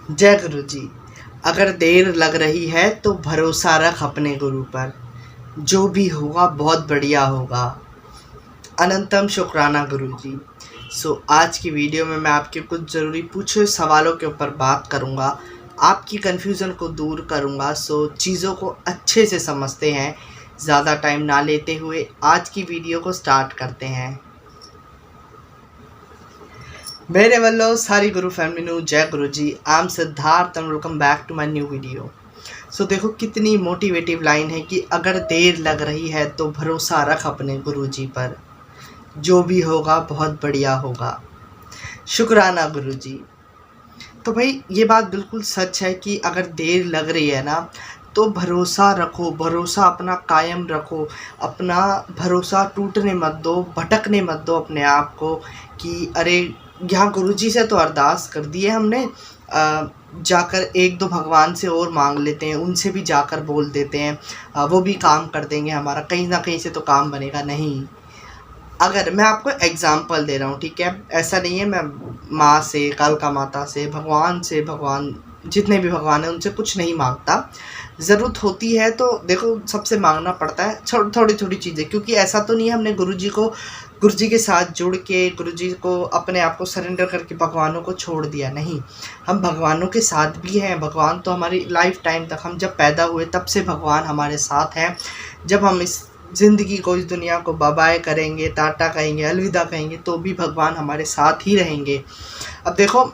जय गुरु जी। अगर देर लग रही है तो भरोसा रख अपने गुरु पर, जो भी होगा बहुत बढ़िया होगा। अनंतम शुक्राना गुरु जी। आज की वीडियो में मैं आपके कुछ ज़रूरी पूछे सवालों के ऊपर बात करूँगा, आपकी कन्फ्यूज़न को दूर करूँगा। चीज़ों को अच्छे से समझते हैं, ज़्यादा टाइम ना लेते हुए आज की वीडियो को स्टार्ट करते हैं। मेरे वालों सारी गुरु फैमिली नु जय गुरु जी। I am Siddharth and welcome back to my new video. देखो कितनी मोटिवेटिव लाइन है कि अगर देर लग रही है तो भरोसा रख अपने गुरु जी पर, जो भी होगा बहुत बढ़िया होगा। शुक्राना गुरु जी। तो भाई ये बात बिल्कुल सच है कि अगर देर लग रही है ना तो भरोसा रखो, भरोसा अपना कायम रखो, अपना भरोसा टूटने मत दो, भटकने मत दो अपने आप को कि अरे यहाँ गुरुजी से तो अरदास कर दी है हमने, जाकर एक दो भगवान से और मांग लेते हैं, उनसे भी जाकर बोल देते हैं, वो भी काम कर देंगे हमारा, कहीं ना कहीं से तो काम बनेगा। नहीं, अगर मैं आपको एग्जांपल दे रहा हूँ, ठीक है, ऐसा नहीं है मैं माँ से, कालका माता से, भगवान जितने भी भगवान हैं उनसे कुछ नहीं मांगता। ज़रूरत होती है तो देखो सबसे मांगना पड़ता है थोड़ी थोड़ी चीज़ें, क्योंकि ऐसा तो नहीं है हमने गुरु जी के साथ जुड़ के गुरु जी को अपने आप को सरेंडर करके भगवानों को छोड़ दिया। नहीं, हम भगवानों के साथ भी हैं। भगवान तो हमारी लाइफ टाइम तक, हम जब पैदा हुए तब से भगवान हमारे साथ हैं। जब हम इस ज़िंदगी को, इस दुनिया को बाय बाय करेंगे, टाटा कहेंगे, अलविदा कहेंगे, तो भी भगवान हमारे साथ ही रहेंगे। अब देखो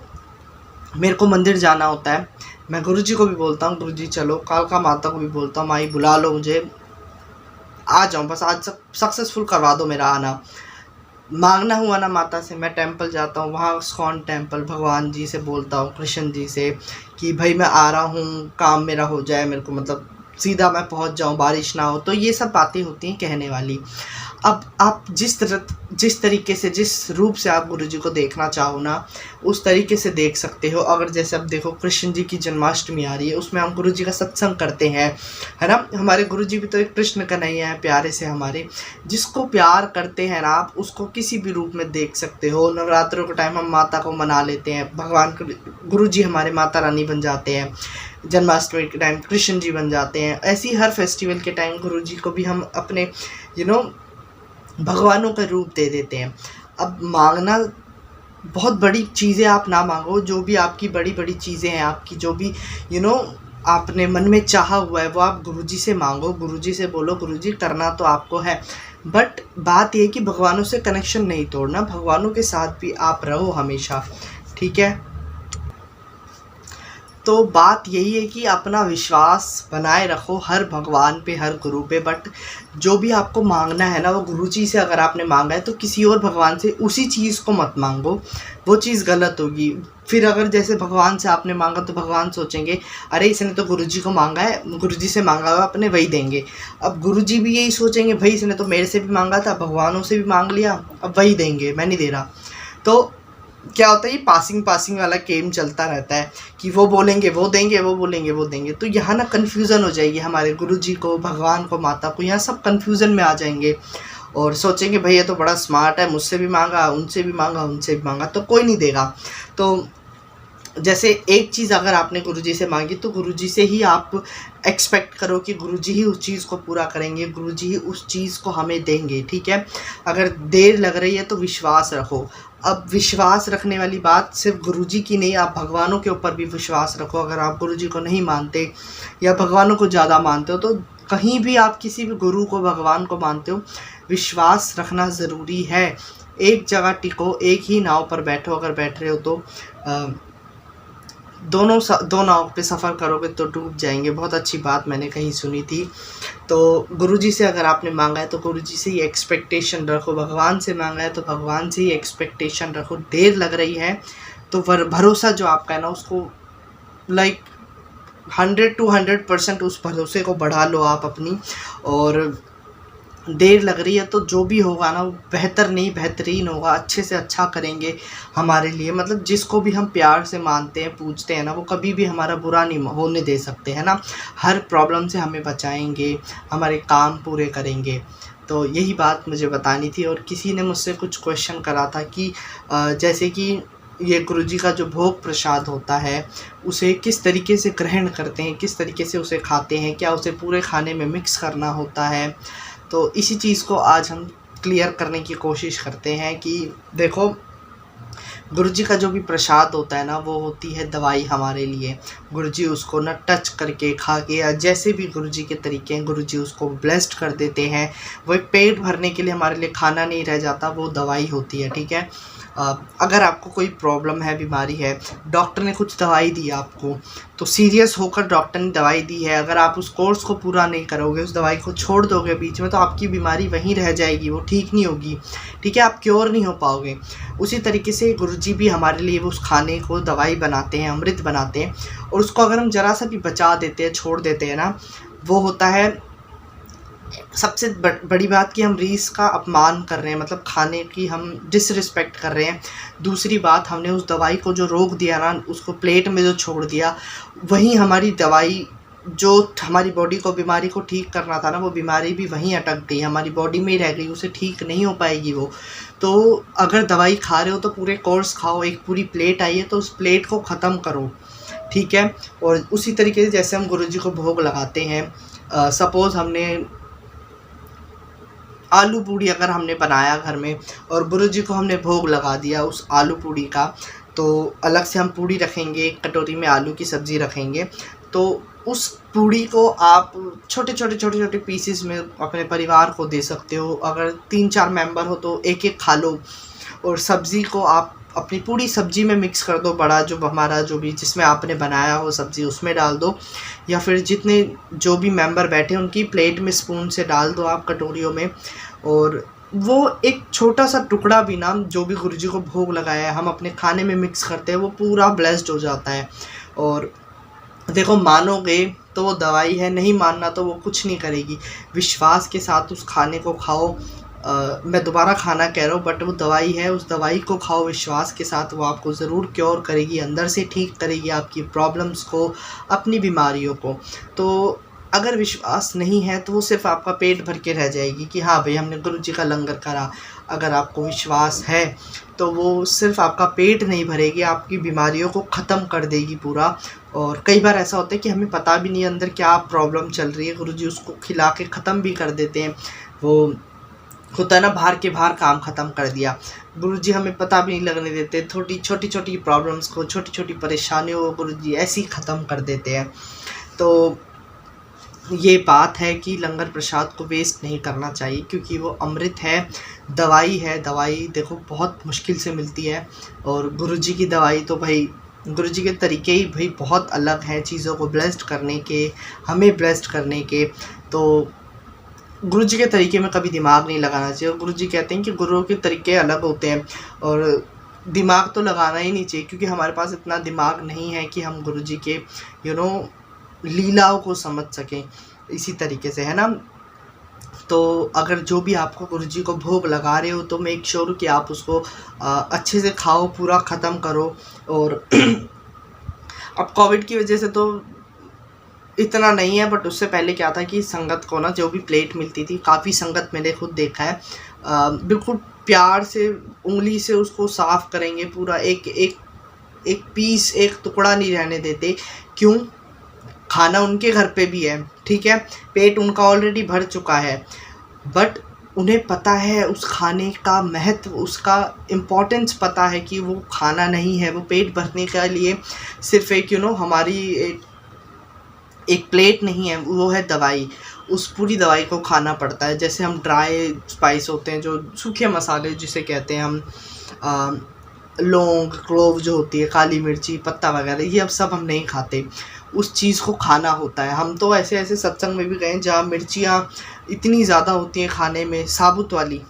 मेरे को मंदिर जाना होता है, मैं गुरुजी को भी बोलता हूँ गुरुजी चलो, कालका माता को भी बोलता हूँ माई बुला लो मुझे, आ जाऊँ, बस आज सक्सेसफुल करवा दो मेरा आना। मांगना हुआ ना माता से, मैं टेंपल जाता हूँ, वहाँ इस्कॉन टेंपल, भगवान जी से बोलता हूँ, कृष्ण जी से कि भाई मैं आ रहा हूँ, काम मेरा हो जाए, मेरे को मतलब सीधा मैं पहुँच जाऊँ, बारिश ना हो। तो ये सब बातें होती हैं कहने वाली। अब आप जिस तरीके से, जिस रूप से आप गुरु जी को देखना चाहो ना, उस तरीके से देख सकते हो। अगर जैसे अब देखो कृष्ण जी की जन्माष्टमी आ रही है, उसमें हम गुरु जी का सत्संग करते हैं, है ना। हमारे गुरु जी भी तो एक कृष्ण कन्हैया है, प्यारे से हमारे, जिसको प्यार करते हैं ना आप, उसको किसी भी रूप में देख सकते हो। नवरात्रों के टाइम हम माता को मना लेते हैं, भगवान गुरु जी हमारे माता रानी बन जाते हैं, जन्माष्टमी के टाइम कृष्ण जी बन जाते हैं। ऐसी हर फेस्टिवल के टाइम गुरु जी को भी हम अपने भगवानों का रूप दे देते हैं। अब मांगना, बहुत बड़ी चीज़ें आप ना मांगो, जो भी आपकी बड़ी बड़ी चीज़ें हैं, आपकी जो भी आपने मन में चाहा हुआ है, वो आप गुरुजी से मांगो, गुरुजी से बोलो गुरुजी करना तो आपको है। बट बात ये कि भगवानों से कनेक्शन नहीं तोड़ना, भगवानों के साथ भी आप रहो हमेशा, ठीक है। तो बात यही है कि अपना विश्वास बनाए रखो हर भगवान पे, हर गुरु पे। बट जो भी आपको मांगना है ना, वो गुरु जी से अगर आपने मांगा है तो किसी और भगवान से उसी चीज़ को मत मांगो, वो चीज़ गलत होगी। फिर अगर जैसे भगवान से आपने मांगा तो भगवान सोचेंगे अरे इसने तो गुरु जी को मांगा है, गुरु जी से मांगा हुआ, अपने वही देंगे। अब गुरु जी भी यही सोचेंगे भाई इसने तो मेरे से भी मांगा था, भगवानों से भी मांग लिया, अब वही देंगे, मैं नहीं दे रहा। तो क्या होता है, ये पासिंग वाला गेम चलता रहता है कि वो बोलेंगे वो देंगे, वो बोलेंगे वो देंगे। तो यहाँ ना कन्फ्यूज़न हो जाएगी हमारे गुरुजी को, भगवान को, माता को, यहाँ सब कन्फ्यूज़न में आ जाएंगे और सोचेंगे भाई ये तो बड़ा स्मार्ट है, मुझसे भी मांगा, उनसे भी मांगा, उनसे भी मांगा, तो कोई नहीं देगा। तो जैसे एक चीज़ अगर आपने गुरुजी से मांगी तो गुरुजी से ही आप एक्सपेक्ट करो कि गुरुजी ही उस चीज़ को पूरा करेंगे, गुरुजी ही उस चीज़ को हमें देंगे, ठीक है। अगर देर लग रही है तो विश्वास रखो। अब विश्वास रखने वाली बात सिर्फ गुरुजी की नहीं, आप भगवानों के ऊपर भी विश्वास रखो। अगर आप गुरुजी को नहीं मानते या भगवानों को ज़्यादा मानते हो तो कहीं भी आप किसी भी गुरु को, भगवान को मानते हो, विश्वास रखना ज़रूरी है। एक जगह टिको, एक ही नाव पर बैठो। अगर बैठ रहे हो तो दो नाव पे सफ़र करोगे तो डूब जाएंगे। बहुत अच्छी बात मैंने कहीं सुनी थी। तो गुरुजी से अगर आपने मांगा है तो गुरुजी से ही एक्सपेक्टेशन रखो, भगवान से मांगा है तो भगवान से ही एक्सपेक्टेशन रखो। देर लग रही है तो भरोसा जो आपका है ना, उसको लाइक 100 to 100% उस भरोसे को बढ़ा लो आप अपनी। और देर लग रही है तो जो भी होगा ना वो बेहतर नहीं बेहतरीन होगा, अच्छे से अच्छा करेंगे हमारे लिए। मतलब जिसको भी हम प्यार से मानते हैं, पूजते हैं ना, वो कभी भी हमारा बुरा नहीं होने दे सकते, है ना। हर प्रॉब्लम से हमें बचाएंगे, हमारे काम पूरे करेंगे। तो यही बात मुझे बतानी थी। और किसी ने मुझसे कुछ क्वेश्चन करा था कि जैसे कि ये गुरुजी का जो भोग प्रसाद होता है उसे किस तरीके से ग्रहण करते हैं, किस तरीके से उसे खाते हैं, क्या उसे पूरे खाने में मिक्स करना होता है। तो इसी चीज़ को आज हम क्लियर करने की कोशिश करते हैं कि देखो, गुरुजी का जो भी प्रसाद होता है ना, वो होती है दवाई हमारे लिए। गुरुजी उसको ना टच करके, खा के, या जैसे भी गुरुजी के तरीके हैं, गुरुजी उसको ब्लेस्ड कर देते हैं। वो एक पेट भरने के लिए हमारे लिए खाना नहीं रह जाता, वो दवाई होती है। ठीक है, अगर आपको कोई प्रॉब्लम है, बीमारी है, डॉक्टर ने कुछ दवाई दी आपको, तो सीरियस होकर डॉक्टर ने दवाई दी है, अगर आप उस कोर्स को पूरा नहीं करोगे, उस दवाई को छोड़ दोगे बीच में, तो आपकी बीमारी वहीं रह जाएगी, वो ठीक नहीं होगी। ठीक है, आप क्योर नहीं हो पाओगे। उसी तरीके से गुरुजी भी हमारे लिए उस खाने को दवाई बनाते हैं, अमृत बनाते हैं, और उसको अगर हम ज़रा सा भी बचा देते हैं, छोड़ देते हैं ना, वो होता है सबसे बड़ी बात कि हम रीस का अपमान कर रहे हैं, मतलब खाने की हम डिसरिस्पेक्ट कर रहे हैं। दूसरी बात, हमने उस दवाई को जो रोक दिया ना, उसको प्लेट में जो छोड़ दिया, वहीं हमारी दवाई जो हमारी बॉडी को, बीमारी को ठीक करना था ना, वो बीमारी भी वहीं अटक गई, हमारी बॉडी में ही रह गई, उसे ठीक नहीं हो पाएगी वो। तो अगर दवाई खा रहे हो तो पूरे कोर्स खाओ, एक पूरी प्लेट आई है तो उस प्लेट को ख़त्म करो। ठीक है, और उसी तरीके से जैसे हम गुरुजी को भोग लगाते हैं, सपोज़ हमने आलू पूड़ी अगर हमने बनाया घर में और गुरुजी को हमने भोग लगा दिया उस आलू पूड़ी का, तो अलग से हम पूड़ी रखेंगे, एक कटोरी में आलू की सब्ज़ी रखेंगे। तो उस पूड़ी को आप छोटे छोटे पीसेस में अपने परिवार को दे सकते हो। अगर 3-4 मेंबर हो तो एक एक खा लो, और सब्ज़ी को आप अपनी पूरी सब्ज़ी में मिक्स कर दो। बड़ा जो हमारा जो भी जिसमें आपने बनाया हो सब्ज़ी, उसमें डाल दो, या फिर जितने जो भी मेंबर बैठे उनकी प्लेट में स्पून से डाल दो आप कटोरियों में। और वो एक छोटा सा टुकड़ा भी ना, जो भी गुरुजी को भोग लगाया है, हम अपने खाने में मिक्स करते हैं, वो पूरा ब्लेस्ड हो जाता है। और देखो, मानोगे तो वो दवाई है, नहीं मानना तो वो कुछ नहीं करेगी। विश्वास के साथ उस खाने को खाओ। मैं दोबारा खाना कह रहा हूँ, बट वो दवाई है, उस दवाई को खाओ विश्वास के साथ, वो आपको ज़रूर क्योर करेगी, अंदर से ठीक करेगी आपकी प्रॉब्लम्स को, अपनी बीमारियों को। तो अगर विश्वास नहीं है तो वो सिर्फ आपका पेट भर के रह जाएगी कि हाँ भाई, हमने गुरुजी का लंगर करा। अगर आपको विश्वास है तो वो सिर्फ आपका पेट नहीं भरेगी, आपकी बीमारियों को ख़त्म कर देगी पूरा। और कई बार ऐसा होता है कि हमें पता भी नहीं अंदर क्या प्रॉब्लम चल रही है, गुरुजी उसको खिला के ख़त्म भी कर देते हैं। वो होता है ना, बाहर के बाहर काम ख़त्म कर दिया। गुरुजी हमें पता भी नहीं लगने देते, छोटी छोटी प्रॉब्लम्स को, छोटी छोटी परेशानियों को गुरुजी ऐसे ही ख़त्म कर देते हैं। तो ये बात है कि लंगर प्रसाद को वेस्ट नहीं करना चाहिए, क्योंकि वो अमृत है, दवाई है। दवाई देखो बहुत मुश्किल से मिलती है, और गुरुजी की दवाई तो भाई, गुरुजी के तरीके ही भाई बहुत अलग हैं चीज़ों को ब्लेस्ड करने के, हमें ब्लेस्ड करने के। तो गुरुजी के तरीके में कभी दिमाग नहीं लगाना चाहिए। गुरुजी कहते हैं कि गुरुओं के तरीके अलग होते हैं, और दिमाग तो लगाना ही नहीं चाहिए, क्योंकि हमारे पास इतना दिमाग नहीं है कि हम गुरुजी के लीलाओं को समझ सकें इसी तरीके से, है ना। तो अगर जो भी आपको गुरुजी को भोग लगा रहे हो, तो मेक श्योर कि आप उसको अच्छे से खाओ, पूरा ख़त्म करो। और अब कोविड की वजह से तो इतना नहीं है, बट उससे पहले क्या था कि संगत को ना, जो भी प्लेट मिलती थी, काफ़ी संगत मैंने खुद देखा है, बिल्कुल प्यार से उंगली से उसको साफ़ करेंगे पूरा, एक पीस, एक टुकड़ा नहीं रहने देते। क्यों? खाना उनके घर पे भी है, ठीक है, पेट उनका ऑलरेडी भर चुका है, बट उन्हें पता है उस खाने का महत्व, उसका इम्पोर्टेंस पता है कि वो खाना नहीं है, वो पेट भरने के लिए सिर्फ एक हमारी एक प्लेट नहीं है, वो है दवाई। उस पूरी दवाई को खाना पड़ता है। जैसे हम ड्राई स्पाइस होते हैं, जो सूखे मसाले जिसे कहते हैं हम, लौंग, क्लोव जो होती है, काली मिर्ची, पत्ता वगैरह, ये अब सब हम नहीं खाते। उस चीज़ को खाना होता है। हम तो ऐसे सत्संग में भी गए जहाँ मिर्चियाँ इतनी ज़्यादा होती हैं खाने में, साबुत वाली,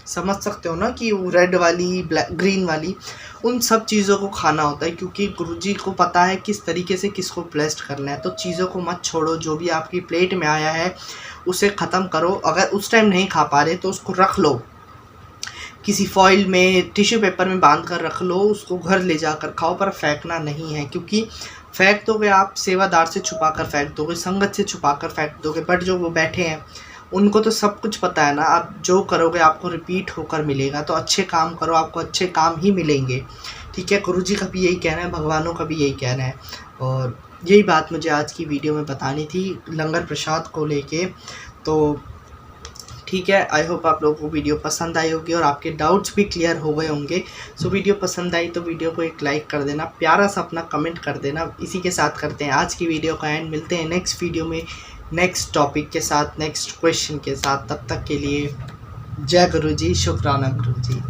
समझ सकते हो ना, कि वो रेड वाली, ब्लैक, ग्रीन वाली, उन सब चीज़ों को खाना होता है, क्योंकि गुरुजी को पता है किस तरीके से किसको ब्लेस्ड करना है। तो चीज़ों को मत छोड़ो, जो भी आपकी प्लेट में आया है उसे ख़त्म करो। अगर उस टाइम नहीं खा पा रहे तो उसको रख लो, किसी फॉइल में, टिश्यू पेपर में बांध कर रख लो, उसको घर ले जाकर खाओ, पर फेंकना नहीं है। क्योंकि फेंक दोगे आप, सेवादार से छुपा कर फेंक दोगे, संगत से छुपा कर फेंक दोगे, बट जो वो बैठे हैं उनको तो सब कुछ पता है ना। आप जो करोगे आपको रिपीट होकर मिलेगा, तो अच्छे काम करो, आपको अच्छे काम ही मिलेंगे, ठीक है, गुरुजी का भी यही कहना है, भगवानों का भी यही कहना है, और यही बात मुझे आज की वीडियो में बतानी थी लंगर प्रसाद को लेके। तो ठीक है, आई होप आप लोगों को वीडियो पसंद आई होगी और आपके डाउट्स भी क्लियर हो गए होंगे। सो वीडियो पसंद आई तो वीडियो को एक लाइक कर देना, प्यारा सा अपना कमेंट कर देना। इसी के साथ करते हैं आज की वीडियो का एंड। मिलते हैं नेक्स्ट वीडियो में नेक्स्ट टॉपिक के साथ, नेक्स्ट क्वेश्चन के साथ। तब तक के लिए जय गुरु जी, शुक्राना गुरु जी।